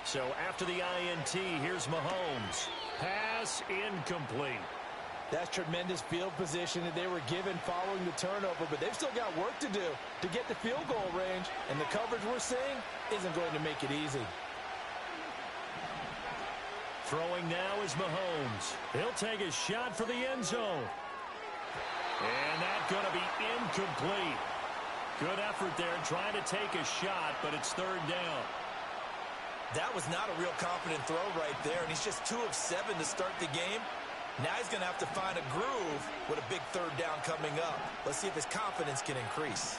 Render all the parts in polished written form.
So after the INT, here's Mahomes. Pass incomplete. That's tremendous field position that they were given following the turnover, but they've still got work to do to get the field goal range, and the coverage we're seeing isn't going to make it easy. Throwing now is Mahomes. He'll take a shot for the end zone. And that's going to be incomplete. Good effort there trying to take a shot, but it's third down. That was not a real confident throw right there, and he's just 2 of 7 to start the game. Now he's going to have to find a groove with a big third down coming up. Let's see if his confidence can increase.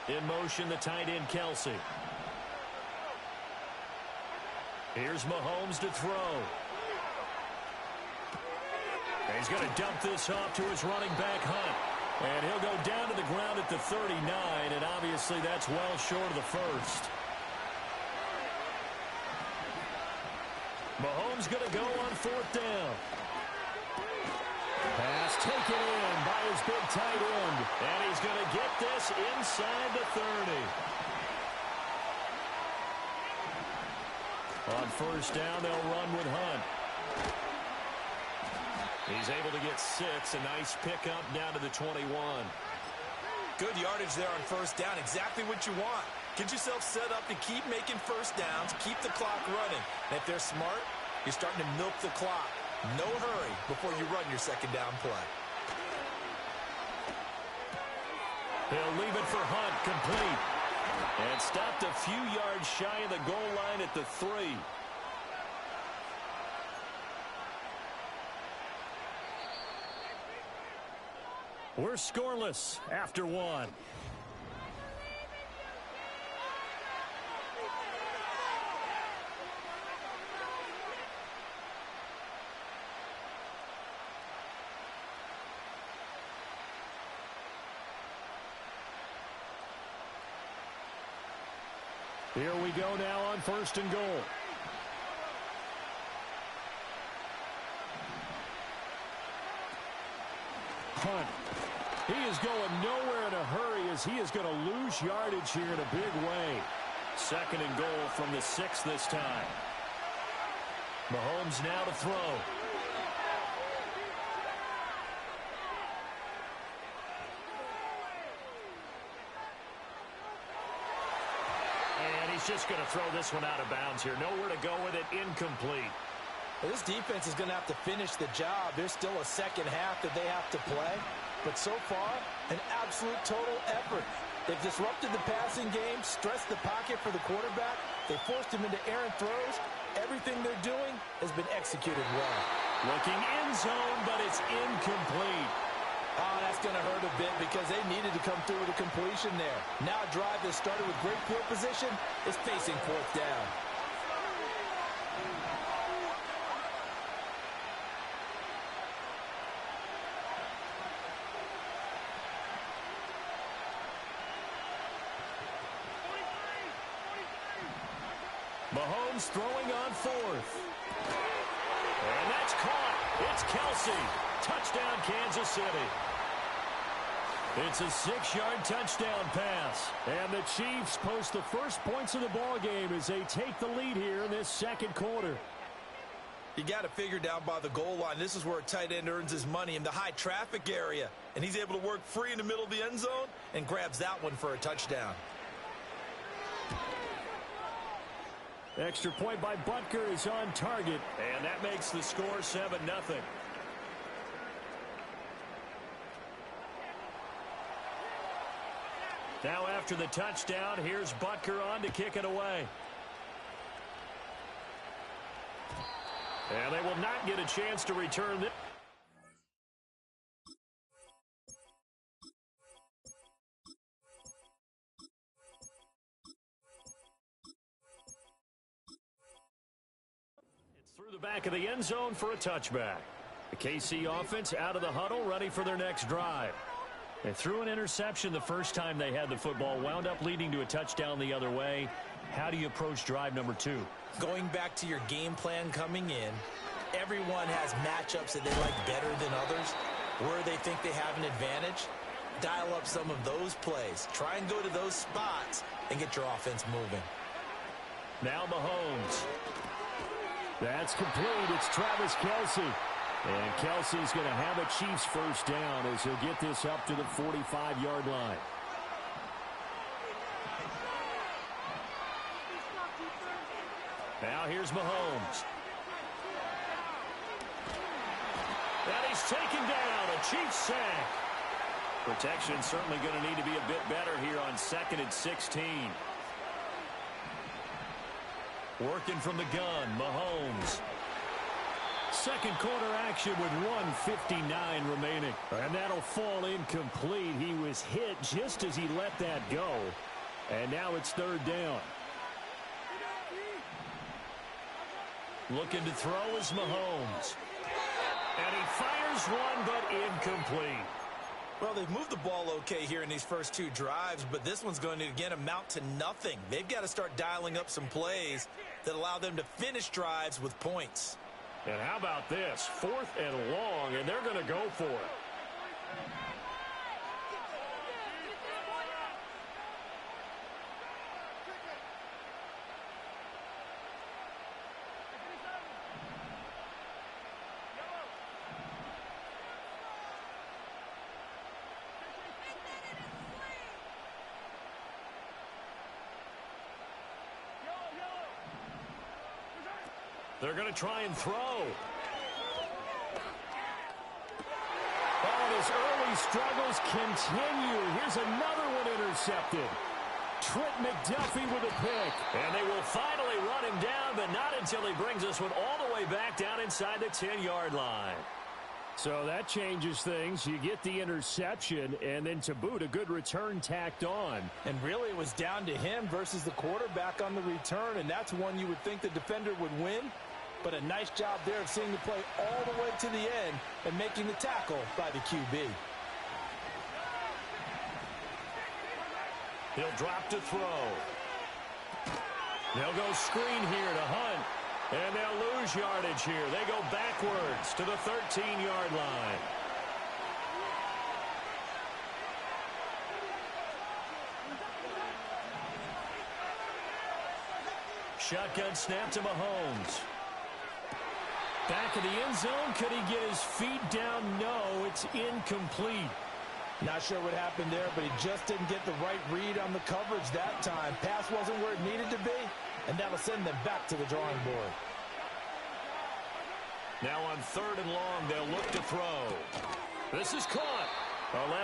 In motion, the tight end, Kelsey. Here's Mahomes to throw. And he's going to dump this off to his running back, Hunt. And he'll go down to the ground at the 39, and obviously that's well short of the first. Mahomes going to go on fourth down. Pass taken in by his big tight end. And he's going to get this inside the 30. On first down, they'll run with Hunt. He's able to get 6. A nice pickup down to the 21. Good yardage there on first down. Exactly what you want. Get yourself set up to keep making first downs, keep the clock running. And if they're smart, you're starting to milk the clock. No hurry before you run your second down play. He'll leave it for Hunt, complete. And stopped a few yards shy of the goal line at the 3. We're scoreless after 1. Here we go now on first and goal. Hunt. He is going nowhere in a hurry as he is going to lose yardage here in a big way. Second and goal from the 6 this time. Mahomes now to throw. He's just going to throw this one out of bounds here. Nowhere to go with it. Incomplete. Well, this defense is going to have to finish the job. There's still a second half that they have to play. But so far, an absolute total effort. They've disrupted the passing game, stressed the pocket for the quarterback. They forced him into errant throws. Everything they're doing has been executed well. Looking end zone, but it's incomplete. Oh, that's going to hurt a bit because they needed to come through with a completion there. Now a drive that started with great field position is facing fourth down. Mahomes throwing on fourth. And that's caught. It's Kelsey. Touchdown, Kansas City. It's a 6-yard touchdown pass. And the Chiefs post the first points of the ball game as they take the lead here in this second quarter. You got to figure down by the goal line. This is where a tight end earns his money in the high traffic area. And he's able to work free in the middle of the end zone and grabs that one for a touchdown. Extra point by Butker is on target. And that makes the score 7-0. Now after the touchdown, here's Butker on to kick it away. And they will not get a chance to return this. It's through the back of the end zone for a touchback. The KC offense out of the huddle, ready for their next drive. They threw an interception the first time they had the football, wound up leading to a touchdown the other way. How do you approach drive number 2? Going back to your game plan coming in, everyone has matchups that they like better than others, where they think they have an advantage. Dial up some of those plays. Try and go to those spots and get your offense moving. Now Mahomes. That's complete. It's Travis Kelce. And Kelsey's going to have a Chiefs first down as he'll get this up to the 45-yard line. Now here's Mahomes. And he's taken down. A Chiefs sack. Protection certainly going to need to be a bit better here on 2nd and 16. Working from the gun, Mahomes. Second quarter action with 1:59 remaining. And that'll fall incomplete. He was hit just as he let that go. And now it's 3rd down. Looking to throw is Mahomes. And he fires one, but incomplete. Well, they've moved the ball okay here in these first 2 drives, but this one's going to, again, amount to nothing. They've got to start dialing up some plays that allow them to finish drives with points. And how about this? 4th and long, and they're going to go for it. They're going to try and throw. Oh, and his early struggles continue. Here's another one intercepted. Trent McDuffie with a pick. And they will finally run him down, but not until he brings this one all the way back down inside the 10-yard line. So that changes things. You get the interception, and then to boot, a good return tacked on. And really, it was down to him versus the quarterback on the return, and that's one you would think the defender would win. But a nice job there of seeing the play all the way to the end and making the tackle by the QB. He'll drop to throw. They'll go screen here to Hunt. And they'll lose yardage here. They go backwards to the 13-yard line. Shotgun snap to Mahomes. Back of the end zone. Could he get his feet down? No, it's incomplete. Not sure what happened there, but he just didn't get the right read on the coverage that time. Pass wasn't where it needed to be, and that'll send them back to the drawing board. Now on 3rd and long, they'll look to throw. This is caught.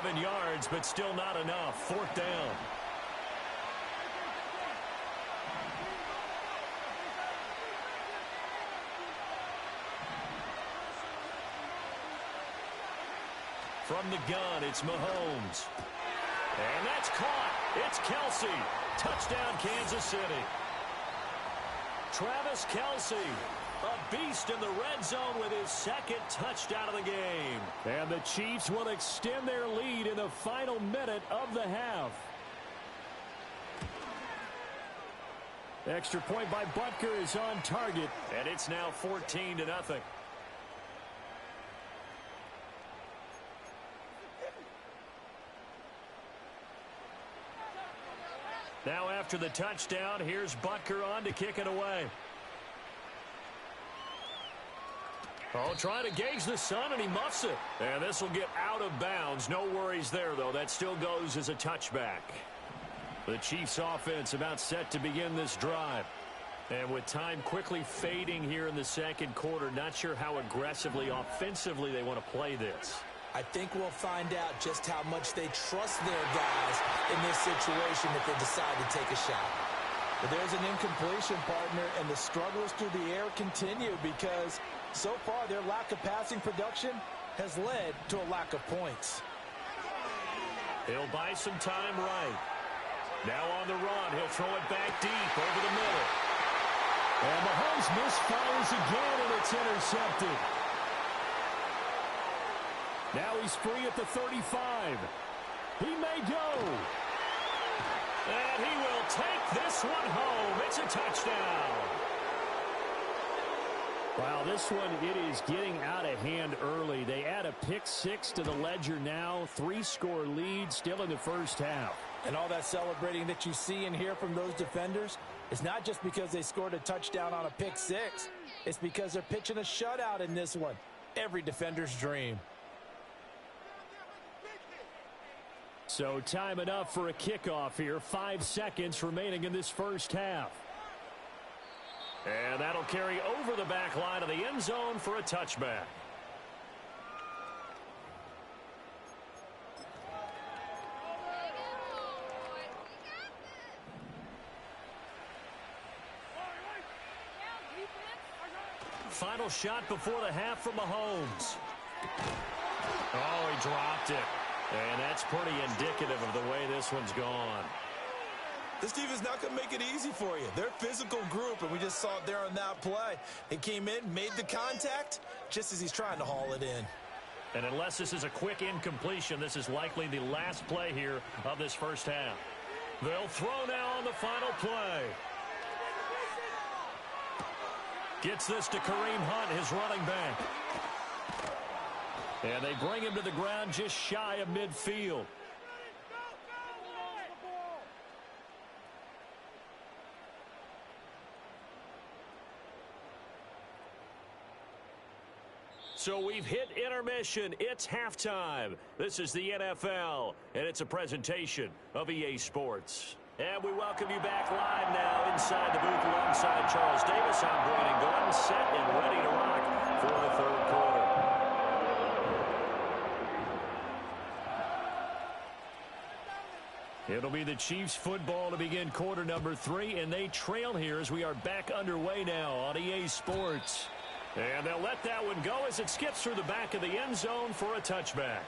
11 yards, but still not enough. 4th down. From the gun, it's Mahomes. And that's caught. It's Kelce. Touchdown, Kansas City. Travis Kelce, a beast in the red zone with his 2nd touchdown of the game. And the Chiefs will extend their lead in the final minute of the half. Extra point by Butker is on target. And it's now 14-0. Now after the touchdown, here's Butker on to kick it away. Oh, trying to gauge the sun, and he muffs it. And this will get out of bounds. No worries there, though. That still goes as a touchback. The Chiefs offense about set to begin this drive. And with time quickly fading here in the 2nd quarter, not sure how aggressively, offensively they want to play this. I think we'll find out just how much they trust their guys in this situation if they decide to take a shot. But there's an incompletion, partner, and the struggles through the air continue because so far their lack of passing production has led to a lack of points. He'll buy some time right. Now on the run, he'll throw it back deep over the middle. And Mahomes misfires again, and it's intercepted. Now he's free at the 35. He may go. And he will take this one home. It's a touchdown. Wow, this one, it is getting out of hand early. They add a pick 6 to the ledger now. 3-score lead still in the first half. And all that celebrating that you see and hear from those defenders is not just because they scored a touchdown on a pick six. It's because they're pitching a shutout in this one. Every defender's dream. So time enough for a kickoff here. 5 seconds remaining in this first half. And that'll carry over the back line of the end zone for a touchback. Final shot before the half from Mahomes. Oh, he dropped it. And that's pretty indicative of the way this one's gone. This defense is not going to make it easy for you. They're a physical group, and we just saw it there on that play. They came in, made the contact, just as he's trying to haul it in. And unless this is a quick incompletion, this is likely the last play here of this first half. They'll throw now on the final play. Gets this to Kareem Hunt, his running back. And they bring him to the ground just shy of midfield. So we've hit intermission. It's halftime. This is the NFL, and it's a presentation of EA Sports. And we welcome you back live now inside the booth alongside Charles Davis. I'm Brandon Gordon, set and ready to rock for the third quarter. It'll be the Chiefs football to begin quarter number 3, and they trail here as we are back underway now on EA Sports. And they'll let that one go as it skips through the back of the end zone for a touchback.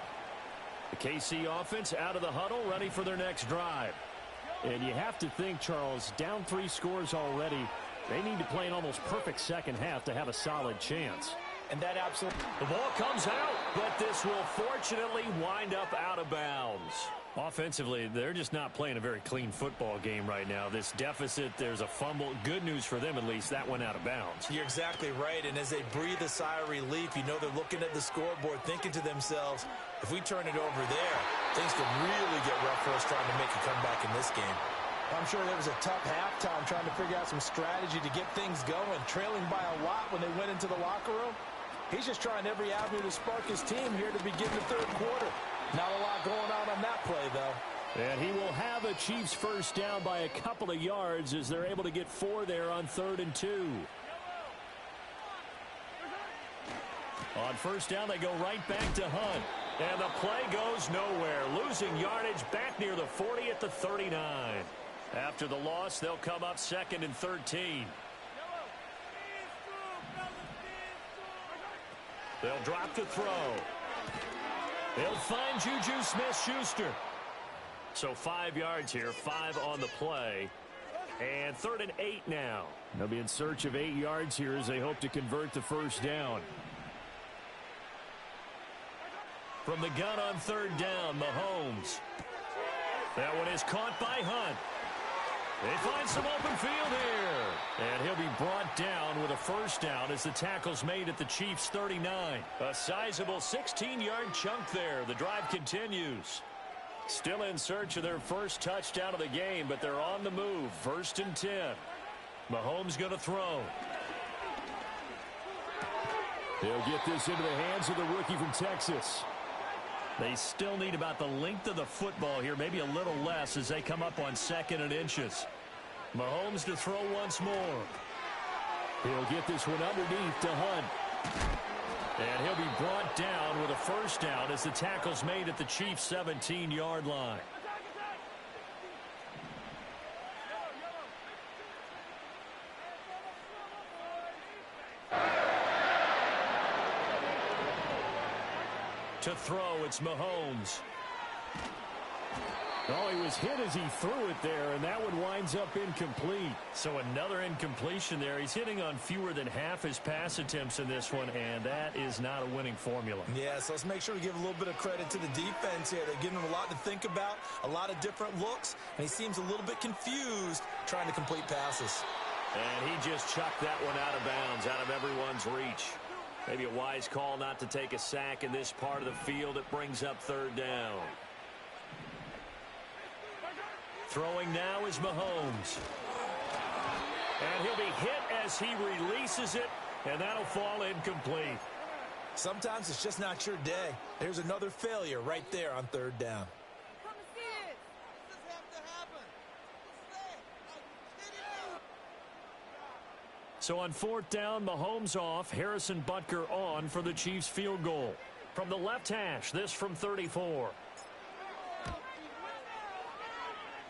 The KC offense out of the huddle, ready for their next drive. And you have to think, Charles, down 3 scores already. They need to play an almost perfect second half to have a solid chance. And that absolutely... The ball comes out, but this will fortunately wind up out of bounds. Offensively, they're just not playing a very clean football game right now. This deficit, there's a fumble. Good news for them, at least. That went out of bounds. You're exactly right. And as they breathe a sigh of relief, you know they're looking at the scoreboard, thinking to themselves, if we turn it over there, things could really get rough for us trying to make a comeback in this game. I'm sure there was a tough halftime trying to figure out some strategy to get things going, trailing by a lot when they went into the locker room. He's just trying every avenue to spark his team here to begin the third quarter. Not a lot going on that play, though. And he will have a Chiefs first down by a couple of yards as they're able to get 4 there on 3rd and 2. On first down, they go right back to Hunt. And the play goes nowhere. Losing yardage back near the 40 at the 39. After the loss, they'll come up 2nd and 13. They'll drop the throw. They'll find Juju Smith-Schuster. So 5 yards here, 5 on the play. And 3rd and 8 now. They'll be in search of 8 yards here as they hope to convert the first down. From the gun on 3rd down, Mahomes. That one is caught by Hunt. They find some open field here. And he'll be brought down with a first down as the tackle's made at the Chiefs' 39. A sizable 16-yard chunk there. The drive continues. Still in search of their first touchdown of the game, but they're on the move. 1st and 10. Mahomes going to throw. He'll get this into the hands of the rookie from Texas. They still need about the length of the football here, maybe a little less as they come up on 2nd and inches. Mahomes to throw once more. He'll get this one underneath to Hunt. And he'll be brought down with a first down as the tackle's made at the Chiefs' 17-yard line. To throw, it's Mahomes. Oh, he was hit as he threw it there, and that one winds up incomplete. So another incompletion there. He's hitting on fewer than half his pass attempts in this one, and that is not a winning formula. Yeah, so let's make sure to give a little bit of credit to the defense here. They're giving him a lot to think about, a lot of different looks, and he seems a little bit confused trying to complete passes. And he just chucked that one out of bounds, out of everyone's reach. Maybe a wise call not to take a sack in this part of the field. It brings up 3rd down. Throwing now is Mahomes. And he'll be hit as he releases it, and that'll fall incomplete. Sometimes it's just not your day. There's another failure right there on third down. So on fourth down, Mahomes off, Harrison Butker on for the Chiefs field goal. From the left hash, this from 34.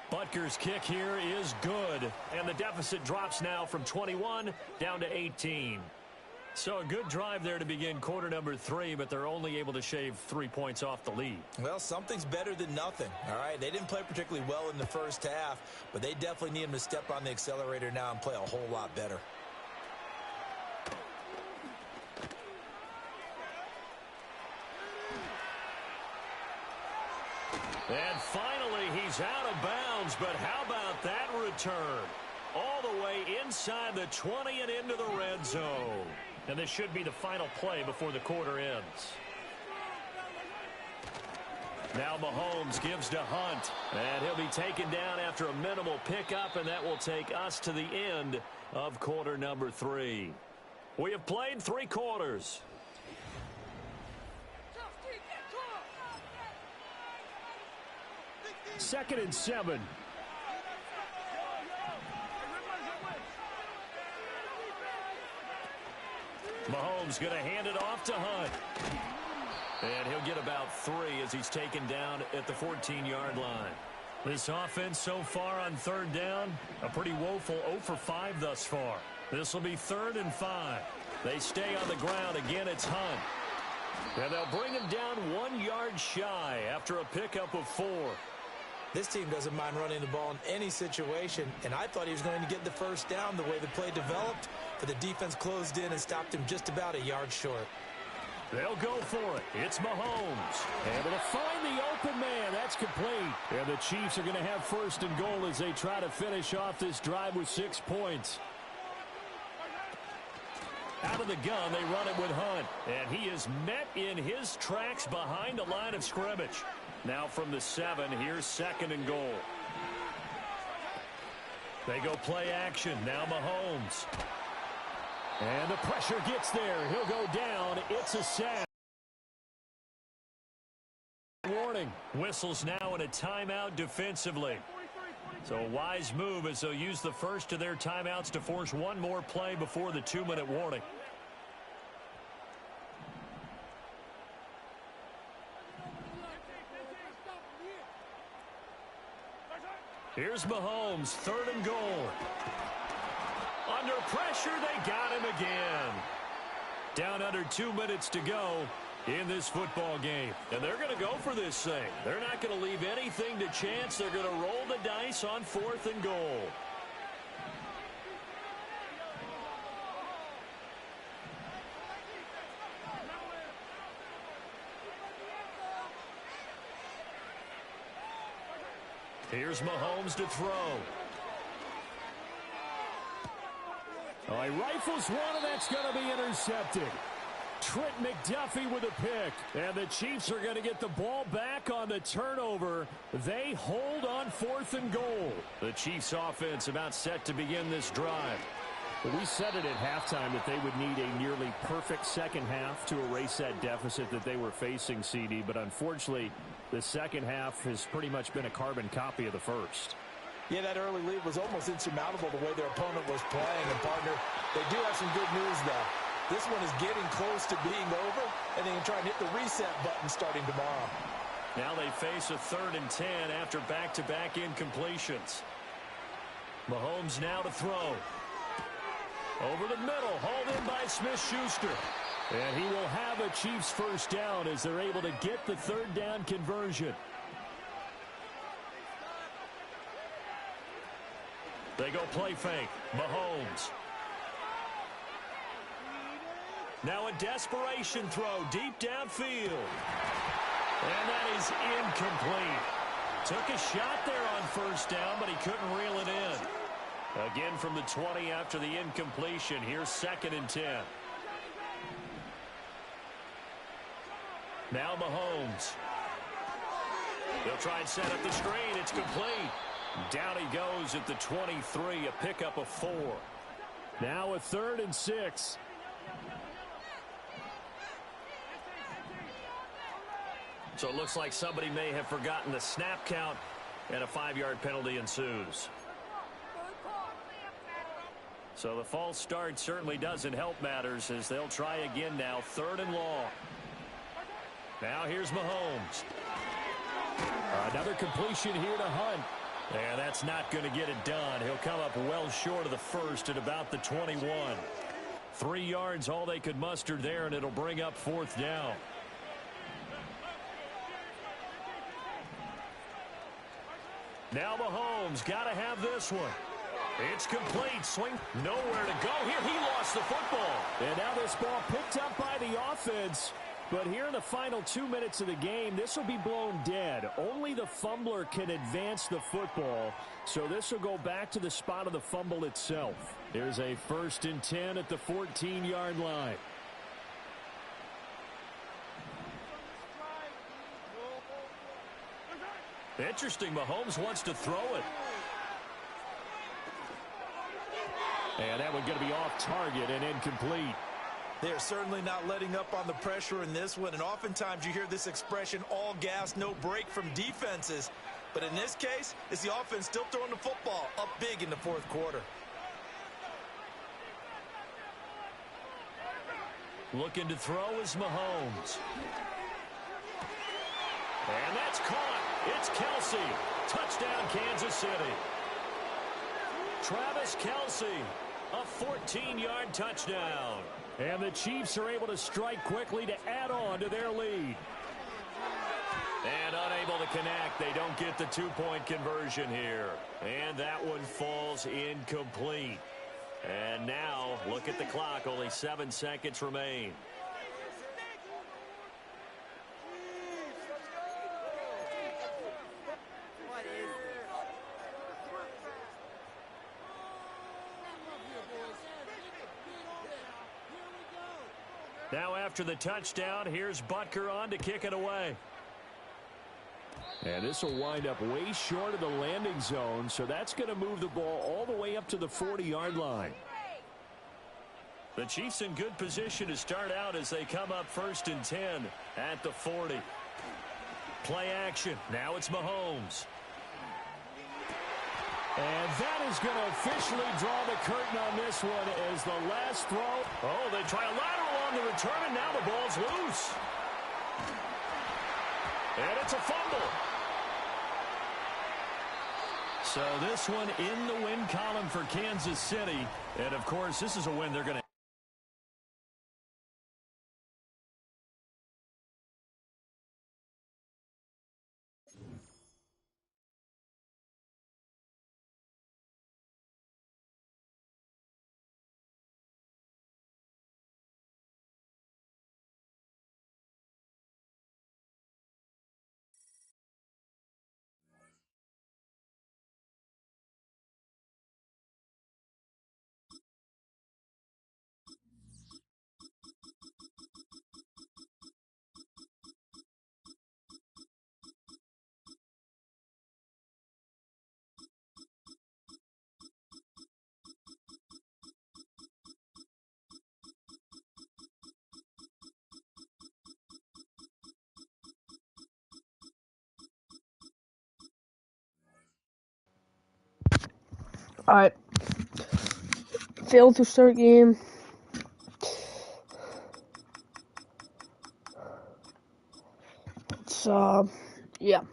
Butker's kick here is good, and the deficit drops now from 21 down to 18. So a good drive there to begin quarter number 3, but they're only able to shave 3 points off the lead. Well, something's better than nothing, all right? They didn't play particularly well in the first half, but they definitely need him to step on the accelerator now and play a whole lot better. And finally, he's out of bounds, but how about that return? All the way inside the 20 and into the red zone. And this should be the final play before the quarter ends. Now Mahomes gives to Hunt, and he'll be taken down after a minimal pickup, and that will take us to the end of quarter number 3. We have played 3 quarters. Second and 7. Mahomes going to hand it off to Hunt. And he'll get about 3 as he's taken down at the 14-yard line. This offense so far on third down, a pretty woeful 0 for 5 thus far. This will be 3rd and 5. They stay on the ground. Again, it's Hunt. And they'll bring him down 1 yard shy after a pickup of 4. This team doesn't mind running the ball in any situation, and I thought he was going to get the first down the way the play developed, but the defense closed in and stopped him just about a yard short. They'll go for it. It's Mahomes. Able to find the open man. That's complete. And the Chiefs are going to have 1st and goal as they try to finish off this drive with 6 points. Out of the gun, they run it with Hunt. And he is met in his tracks behind the line of scrimmage. Now from the 7, here's 2nd and goal. They go play action. Now Mahomes. And the pressure gets there. He'll go down. It's a sack. Warning. Whistles now in a timeout defensively. So a wise move as they'll use the first of their timeouts to force one more play before the 2-minute warning. Here's Mahomes, 3rd and goal. Under pressure, they got him again. Down under 2 minutes to go in this football game. And they're going to go for this thing. They're not going to leave anything to chance. They're going to roll the dice on 4th and goal. Here's Mahomes to throw. Oh, he rifles one, and that's going to be intercepted. Trent McDuffie with a pick. And the Chiefs are going to get the ball back on the turnover. They hold on 4th and goal. The Chiefs offense about set to begin this drive. We said it at halftime that they would need a nearly perfect second half to erase that deficit that they were facing, CD. But unfortunately, the second half has pretty much been a carbon copy of the first. Yeah, that early lead was almost insurmountable the way their opponent was playing. And, partner, they do have some good news, though. This one is getting close to being over, and they can try and hit the reset button starting tomorrow. Now they face a 3rd and 10 after back-to-back incompletions. Mahomes now to throw. Over the middle, hauled in by Smith-Schuster. And he will have a Chiefs first down as they're able to get the 3rd down conversion. They go play fake. Mahomes. Now a desperation throw deep downfield. And that is incomplete. Took a shot there on 1st down, but he couldn't reel it in. Again from the 20 after the incompletion. Here's 2nd and 10. Now Mahomes. They'll try and set up the screen. It's complete. Down he goes at the 23, a pickup of 4. Now a 3rd and 6. So it looks like somebody may have forgotten the snap count, and a 5-yard penalty ensues. So the false start certainly doesn't help matters as they'll try again now, 3rd and long. Now here's Mahomes. Another completion here to Hunt. And that's not going to get it done. He'll come up well short of the first at about the 21. 3 yards all they could muster there, and it'll bring up 4th down. Now Mahomes got to have this one. It's complete. Swing. Nowhere to go. Here he lost the football. And now this ball picked up by the offense. But here in the final 2 minutes of the game, this will be blown dead. Only the fumbler can advance the football. So this will go back to the spot of the fumble itself. There's a 1st and 10 at the 14-yard line. Interesting. Mahomes wants to throw it. And that one going to be off target and incomplete. They're certainly not letting up on the pressure in this one, and oftentimes you hear this expression, all gas, no break from defenses. But in this case, it's the offense still throwing the football up big in the 4th quarter. Looking to throw is Mahomes. And that's caught. It's Kelsey. Touchdown, Kansas City. Travis Kelsey, a 14-yard touchdown. And the Chiefs are able to strike quickly to add on to their lead. And unable to connect. They don't get the 2-point conversion here. And that one falls incomplete. And now, look at the clock. Only 7 seconds remain. Now after the touchdown, here's Butker on to kick it away. And this will wind up way short of the landing zone, so that's going to move the ball all the way up to the 40-yard line. The Chiefs in good position to start out as they come up 1st and 10 at the 40. Play action. Now it's Mahomes. And that is going to officially draw the curtain on this one as the last throw. Oh, they try a lateral on the return, and now the ball's loose. And it's a fumble. So this one in the win column for Kansas City. And, of course, this is a win they're going to. Alright. Failed to start game. It's, yeah.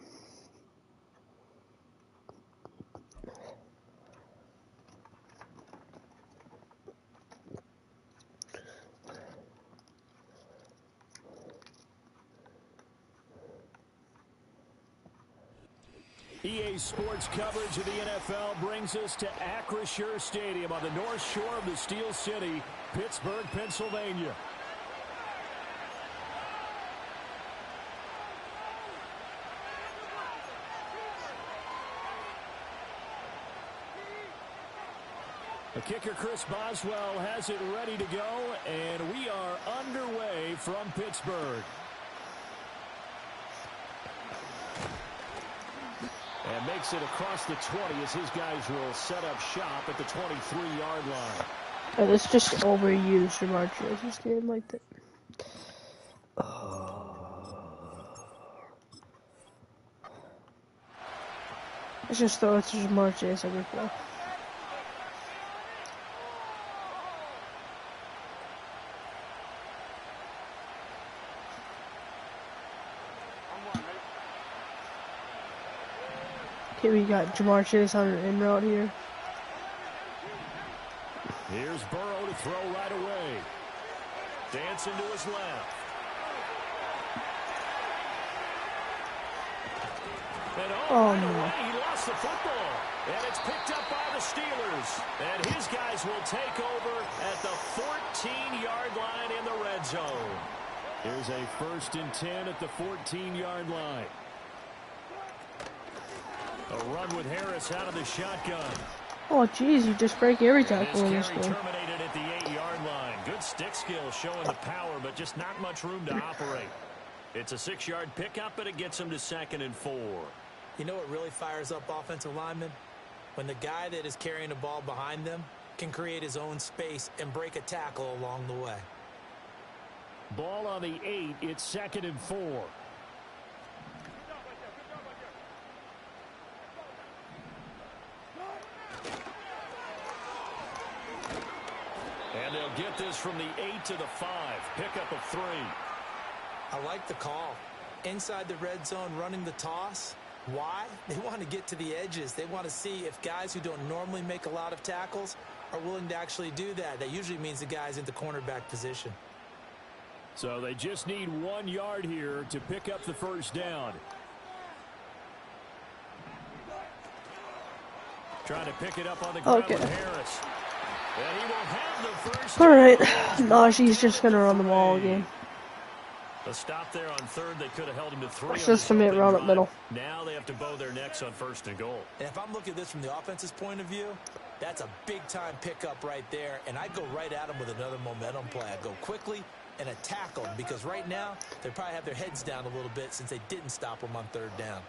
EA Sports coverage of the NFL brings us to Acrisure Stadium on the north shore of the Steel City, Pittsburgh, Pennsylvania. The kicker, Chris Boswell, has it ready to go, and we are underway from Pittsburgh. And And makes it across the 20 as his guys will set up shop at the 23-yard line. And it's just overused Jamar Chase's game like that. Let's just throw it to Jamar Chase every play. Okay, we got Jamar Chase on an in route here. Here's Burrow to throw right away. Dancing to his left. And right away, he lost the football. And it's picked up by the Steelers. And his guys will take over at the 14-yard line in the red zone. Here's a 1st and 10 at the 14-yard line. A run with Harris out of the shotgun. Oh, geez, you just break every tackle in this game. Terminated at the 8-yard line. Good stick skill showing the power, but just not much room to operate. It's a 6-yard pickup, but it gets him to 2nd and 4. You know what really fires up offensive linemen? When the guy that is carrying the ball behind them can create his own space and break a tackle along the way. Ball on the 8. It's 2nd and 4. And they'll get this from the 8 to the 5. Pickup of 3. I like the call. Inside the red zone running the toss. Why? They want to get to the edges. They want to see if guys who don't normally make a lot of tackles are willing to actually do that. That usually means the guy's in the cornerback position. So they just need 1 yard here to pick up the 1st down. Trying to pick it up on the ground with Harris. And he will have the 1st. All right. Najee's just going to run the ball again. A stop there on 3rd. They could have held him to 3. It's just a minute run up middle. Now they have to bow their necks on 1st and goal. And if I'm looking at this from the offense's point of view, that's a big-time pickup right there. And I'd go right at him with another momentum play. I'd go quickly and attack them because right now they probably have their heads down a little bit since they didn't stop them on 3rd down.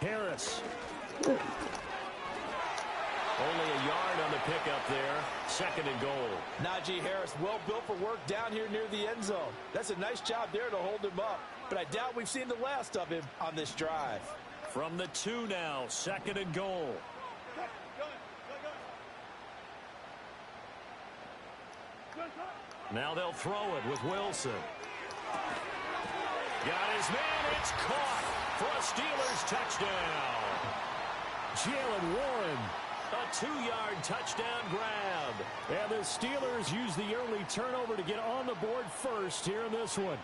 Harris. Only a yard on the pickup there. 2nd and goal. Najee Harris, well built for work down here near the end zone. That's a nice job there to hold him up. But I doubt we've seen the last of him on this drive. From the 2 now. 2nd and goal. Now they'll throw it with Wilson. Got his man. It's caught for a Steelers touchdown. Jalen Warren. A 2-yard touchdown grab. And the Steelers use the early turnover to get on the board first here in this one.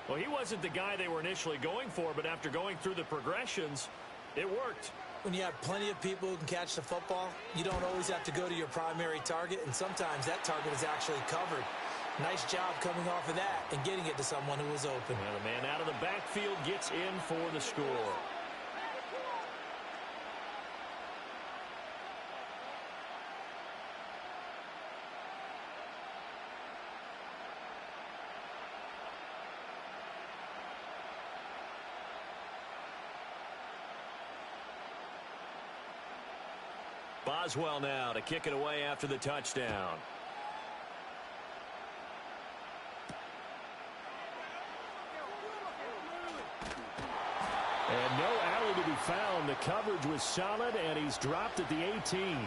Well, he wasn't the guy they were initially going for, but after going through the progressions, it worked. When you have plenty of people who can catch the football, you don't always have to go to your primary target, and sometimes that target is actually covered. Nice job coming off of that and getting it to someone who was open. Well, the man out of the backfield gets in for the score. Boswell now to kick it away after the touchdown. And no alley to be found. The coverage was solid, and he's dropped at the 18.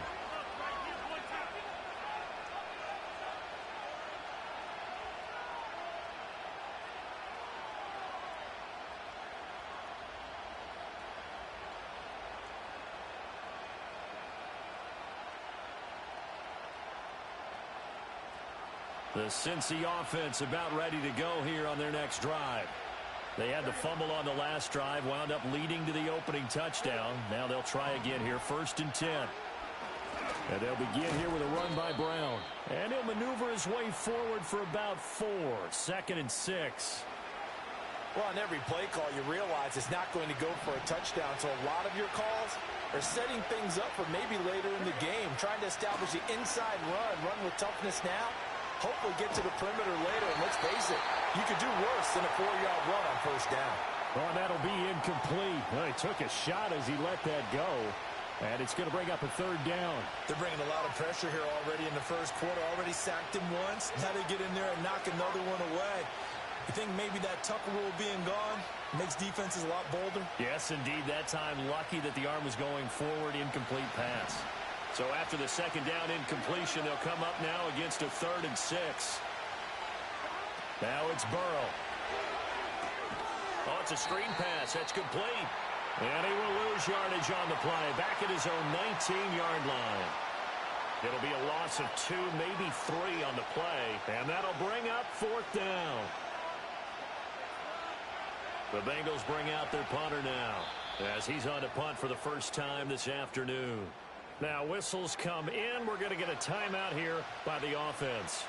The Cincy offense about ready to go here on their next drive. They had the fumble on the last drive, wound up leading to the opening touchdown. Now they'll try again here, 1st and 10. And they'll begin here with a run by Brown. And he'll maneuver his way forward for about 4. 2nd and 6. Well, on every play call, you realize it's not going to go for a touchdown. So a lot of your calls are setting things up for maybe later in the game, trying to establish the inside run with toughness now, Hopefully get to the perimeter later, and let's face it, you could do worse than a 4-yard run on first down. Oh, that'll be incomplete. Well, he took a shot as he let that go. And it's going to bring up a third down. They're bringing a lot of pressure here already in the first quarter. Already sacked him once. Now they get in there and knock another one away. You think maybe that Tucker rule being gone makes defenses a lot bolder? Yes, indeed. That time, lucky that the arm was going forward. Incomplete pass. So after the second down incompletion, they'll come up now against a 3rd and 6. Now it's Burrow. Oh, it's a screen pass. That's complete. And he will lose yardage on the play. Back at his own 19-yard line. It'll be a loss of 2, maybe 3 on the play. And that'll bring up 4th down. The Bengals bring out their punter now, as he's on to punt for the first time this afternoon. Now whistles come in. We're going to get a timeout here by the offense.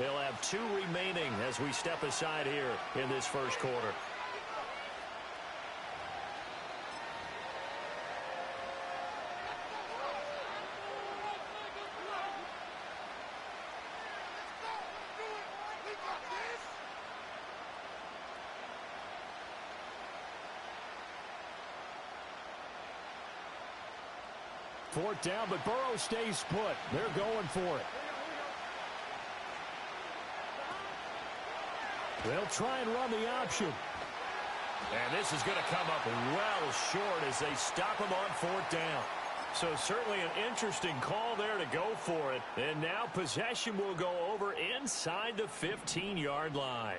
They'll have 2 remaining as we step aside here in this first quarter. Fourth down, but Burrow stays put. They're going for it. They'll try and run the option. And this is going to come up well short as they stop him on 4th down. So certainly an interesting call there to go for it. And now possession will go over inside the 15-yard line.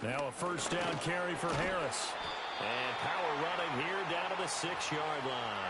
Now a first down carry for Harris. And power running here down to the 6-yard line.